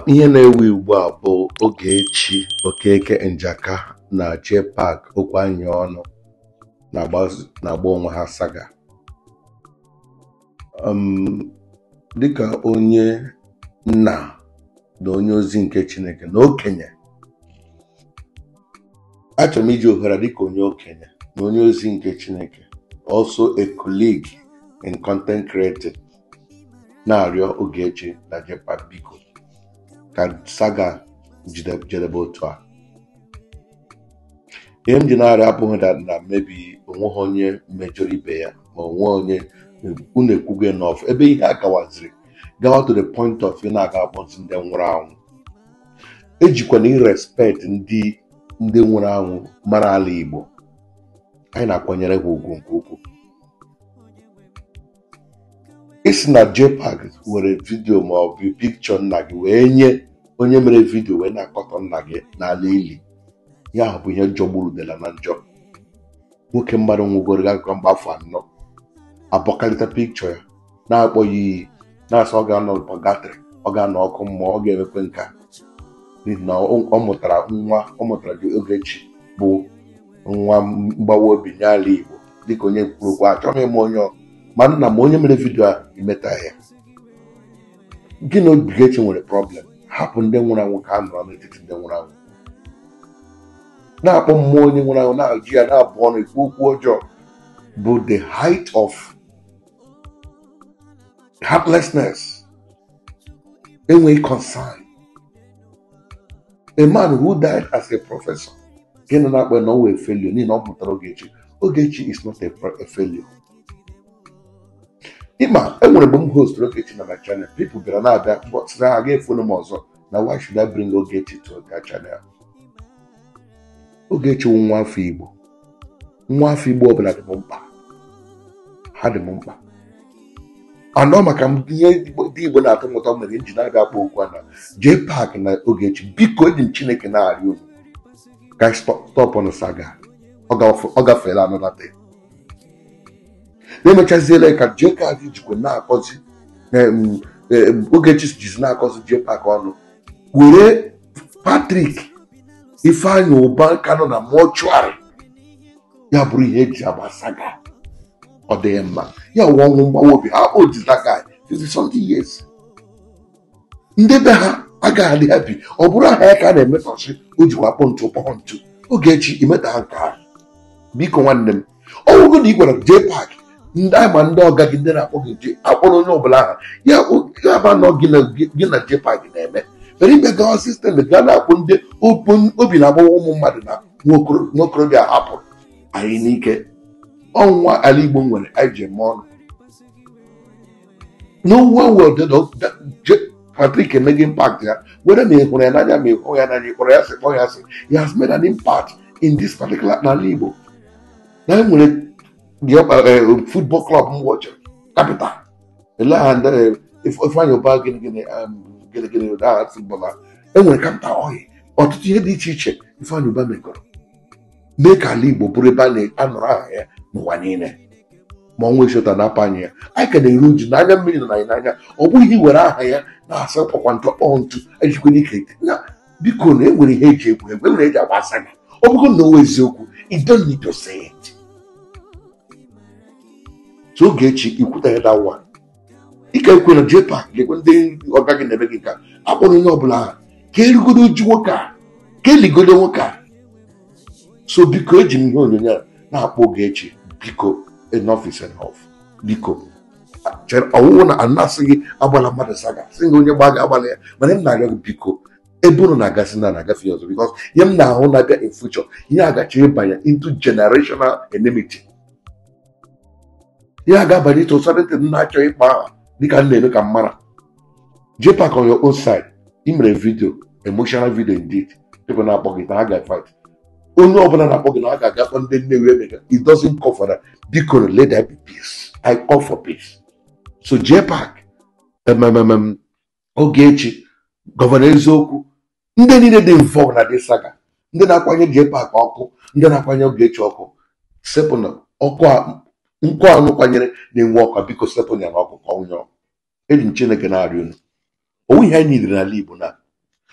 Ihe na-ewu ugbu a bụ Ogechi Okeke Njaka na JAPC okwu anyị ọnụ na-agba onwe ha saga. Dịka onye nna na onye ozi nke Chineke na okenye, achọrọ m iji ohere dịka onye okenye na onye ozi nke Chineke, also a colleague in content creating, na-arịọ Ogechi na JAPC biko ka saga jedebe otu a. Ihe m ji na-arịọ abụghị na mebi onweghị onye mejọrọ ibe ya ma onwe onye unu ekwugo enough ebe ihe a gawa to the point of ị na-aga akpọzi ndị nwụrụ anwụ. Ejikwana irespect ndị nwụrụ anwụ mara ala Igbo. Anyị na-akwanyere ha ugwu nke ukwuu. Isi na JAPC were vidio ma ọ bụ pikchọ nna gị wee nye onye mere vidio wee na-akọtọ nna gị n'ala ili, ya ahụ bụ ihe jọgburu dela na njọ. Nwoke mmadụ nwụgoro gakọ mgbafọ 4 abọkalịta pikchọ ya na-akpọ ya iyi, na-asị ọ ga-anọ pọgatrị, ọ ga-anọ ọkụ mmụọ, ọ ga-emekwe nka n'ihi na ọ mụtara gị Ogechi bụ nwa mgbawa obi n'ala Igbo. Dịka onye kwuru okwu, achọghị m onye ma nna m onye mere vidio a imeta ya. Gị na Ogechi nwere problem, hapụ ndị nwụrụ anwụ ka a nọrọ n'etiti ndị nwụrụ anwụ. Na-akpọ mmụọ onye nwụrụ anwụ na-ajụ ya na-abụ ọnụ ikwu okwu ọjọọ bụ the height of heartlessness, enweghị concern. A man who died as a professor, gị na na-akpọ na ọ wee failure n'ihi na ọ mụtara Ogechi. Ogechi is not a failure. Ịma, enwere mgbe m host Ogechi na my channel, people bịara na-abịa sị ha ga-efonu m ọzọ na why should I bring Ogechi to their channel? Ogechi wụ nwa afọ Igbo. Nwa afọ Igbo ọbụla dị m mkpa, ha dị m mkpa. Anọ maka ihe ndị Igbo na-atọ m ụtọ mere nji na-abịa akpọ okwu na JAPC na Ogechi biko eji m Chineke na-arịọ unu ka stop on saga. Ọ gafeela another day. Na-emechaziela ka JAPC jikwa na-akọzi Ogechi jizi na-akọzi JAPC ọnụ, were Patrick Ifeanyi Ụba ka nọ na mọchụarị ya bụrụ ihe eji agba saga. Ọ dị mma ya wụ ọnwụ mgbawa obi. Ha o ji that guy 50-something years. Ndị be ha agaghị adị happy. Ọ bụrụ aha ya ka a na-emetọsị o jikwa kpọ ntụ. Ogechi imeta ha nke ha biko nwanne m. Ọ bụrụ na ị gwara JAPC ndị ama ndị ọga gị ndị na-akpọ gị akpọrọ onye ọbụla aha ya ba nọ gị na JAPC na-eme mere ibe gawa sistem ga na-akpọ ndị obi na-agbawa ụmụ mmadụ na nwokorobịa hapụrụ anyị n'ike. Ọnwa ala Igbo nwere anyị ji eme ọnụ. N'ụwa world Patrick emeghị impact ya, whether ma ị hụrụ ya n'anya ma ị hụ ya n'anya, ịkpọrọ ya sị kpọọ ya sị, he has made an impact in this particular n'ala Igbo. Na e nwere football club m watch capital Ifeanyi Ụba gịnị footballer enwere capital oyi ọtụtụ ihe dị iche iche Ifeanyi Ụba megoro mee ka ala Igbo bụrụ ebe a na-anọrọ aha ya n'ụwa niile. Ma ọ nwee shota na-apa anya ya, anyị ka na-eru uju n'anya mmiri nọ anyị n'anya. Ọ bụghị iwere aha ya na-asa ọkwa ntụ ọkpọ ntụ ejikwa n'ike na biko na enwere ihe eji egwu enwere eji agba saga. Ọ bụrụ na o eziokwu, you don't need to say it. So Ogechi ikwuta ya that one. Ike ekwe na JAPC ga-ekwe ndị ọga gị na-eme gị ka akpọrọ onye ọbụla aha ka erigodo uju nwoke a, ka eligodo nwoke a. So biko eji m ihe onyonyo a na-akpọ Ogechi biko enough is enough. Biko ọwụwụ na anasịghị agbala mmadụ saga sị gị onye gba ga-agbala ya, mana m na-arịọ gị biko ebe unu na-agasị na-agafe ọzọ, because ihe m na-ahụ na-abịa in future ihe agachi ịbanye into generational enmity. Ihe aga-abanye ito ụsọdịntị na-achọ ịkpa aha dịka m na-eme ka m mara. JAPC on your own side, ị mere video, emotional video indeed, people na-akpọ gị na ha ga-fight. Onye ọbụla na-akpọ gị na ha ga-agakọ ndị Nnewi emega, it doesn't call for that. Biko let there be peace. I call for peace. So JAPC, Ogechi, Gọvanọ Eziokwu, ndị niile dị involved na dị saga, ndị na-akwanye JAPC ọkụ, ndị na-akwanye Ogechi ọkụ, sepụ na ọkụ nkụ anụ kwanyere na-enwe ọkụ, biko sepụ ya na ọkụ ka ọ nwụọ. Eji m Chineke na-arịọ unu onwe ihe anyị nyidere n'ala Igbo na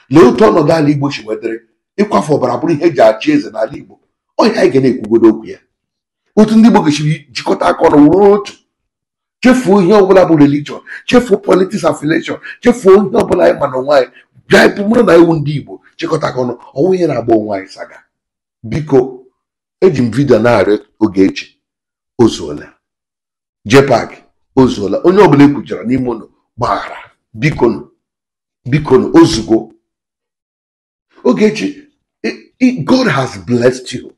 lee otu ọnọdụ ala Igbo si nwetara ịkwafe ọbara bụrụ ihe eji achị eze n'ala Igbo. Ọhịa anyị ga na-ekwugodo okwu ya, otu ndị Igbo gosiri jikọta aka ọnụ wụrụ otu, chefuo ihe ọbụla bụ religion, chefuo politics affiliation, chefuo ihe ọbụla anyị ma na onwe anyị, bịa mụrụ na iwu ndị Igbo chịkọta aka ọnụ. Ọnwụ ihe na-agba onwe anyị saga. Biko eji m vidio na-arịọ Ogechi ozuola, JAPC ozuola, onye ọbụla ekwujara n'ime ụlọ gbaghara, bikonu ozugo. Ogechi, God has blessed you.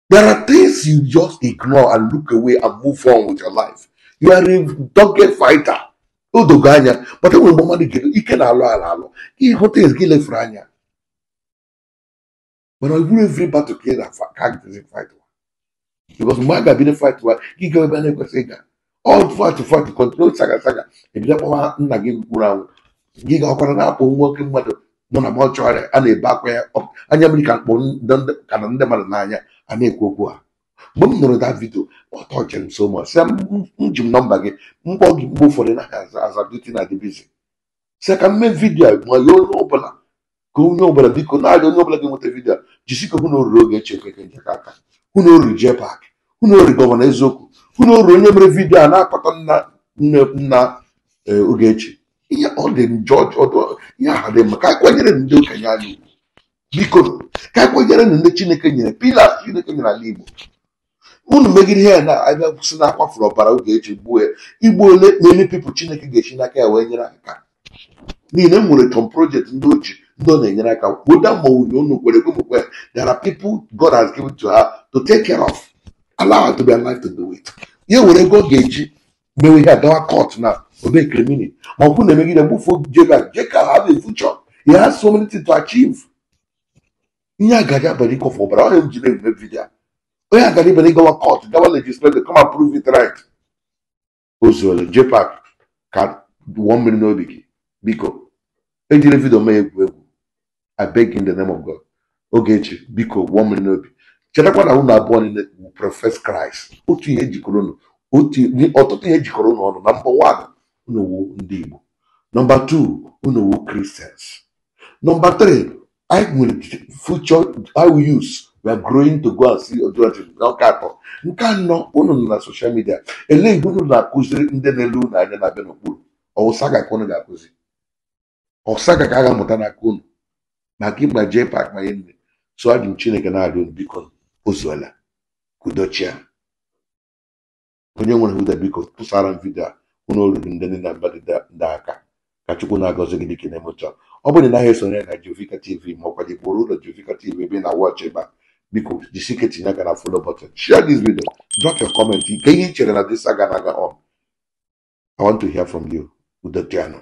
There are things you just ignore and look away and move on with your life. You are a dogged fighter. Odogo anya, but enwere mgbe mmadụ gere ike na-alụ alụ ịhụ things gị lefere anya, mana ọ bụrụ every battle ka ị na-fight because mgbe a ga-abịa fight wa gị ga ebe na-ekwesị ịga all fight control saga ebido kpọwa nna gị nwụrụ anwụ, gị ga-akwara na-akpọ nwoke mmadụ nọ na mọchụarị a na-ebe akwa ya anya mmiri ka ka na ndị mmadụ n'anya a na-ekwu okwu ha. Mgbe m nụrụ that video ọ tọchịrị m so much. Sị m ji m nọmba gị mkpọ gị mgbe ụfọdụ na azaduti na dịbizi sị ka m mee vidio ma ya onye ọbụla biko na-arịọ onye ọbụla ga-enweta vidio jisike hụ na oruru Ogechi Okeke Njaka aka, hụ na oruru JAPC, hụ na oruru gọvanọ eziokwu, hụ na oruru onye mere vidio a na-akọta nna Ogechi. Ihe ọ dị njọ ihe aha dị mma ka anyị kwanyere ndị okenye anyị biko, ka anyị kwanyere ndị Chineke nyere pilas Chineke nyere ala Igbo. Unu megide ihe ya na abịa kwụsị na akwafuru ọbara Ogechi gbuo ya, igbo ole na ele pipụl Chineke ga-esi n'aka ya wee nyere aka. N'ihi na nwere tom project ndị oji ndị ọ na-enyere aka kpoda ma unye unu kwere kwemekwe. There are people God has given to her to take care of, allow her to be alive to do it. Ya were ego ọ ga-eji mewe ihe agawa court na obe criminal ma ọ bụ na emegide mbufu JAPC have a future. He has so many things to achieve. Ihe agaji abalị ịkọfụ ọbara onye m jiri eme vidio onye agara ibere gawa court gawa legislature come and prove it right. Ozuola JAPC ka wụọ mmiri n'obi gị biko, ejiri vidio mee egwu. I beg in the name of God. Ogechi biko wụọ mmiri n'obi. Chetakwa na unu abụọ niile profess Christ. Otu ihe jikọrọ unu, ọtụtụ ihe jikọrọ unu ọnụ. Number 1, unu wu ndị Igbo. Number 2, unu wu Christians. Number 3, I will future I will use. We are growing to go and see Ogechi Okeke. Nke anọ, unu nọ na social media. Ele ihe unu na-akụziri ndị na-ele unu anya na-abịa n'okpuru. Ọ saga ka unu ga-akụzi. Ọ saga ka a ga-amụta n'aka unu. Maka ịgba JAPC ma ihe ndị. So adị m Chineke na-arịọ unu biko ozuola kudochia. Onye nwere huda biko tụsara m vidio a unu oruru ndị niile ndị aka ka Chukwu na-agọzi gị dịka na-emecha. Ọ bụrụ na ị naghị esonye na Jovika TV ma ọkwa dịkporo ụlọ Jovika TV ebe na watch ebe a biko jisike tinye aka na follow button, share this video, drop your comment nke ihe ị chere na this saga na-aga on. I want to hear from you. Udo Tiano.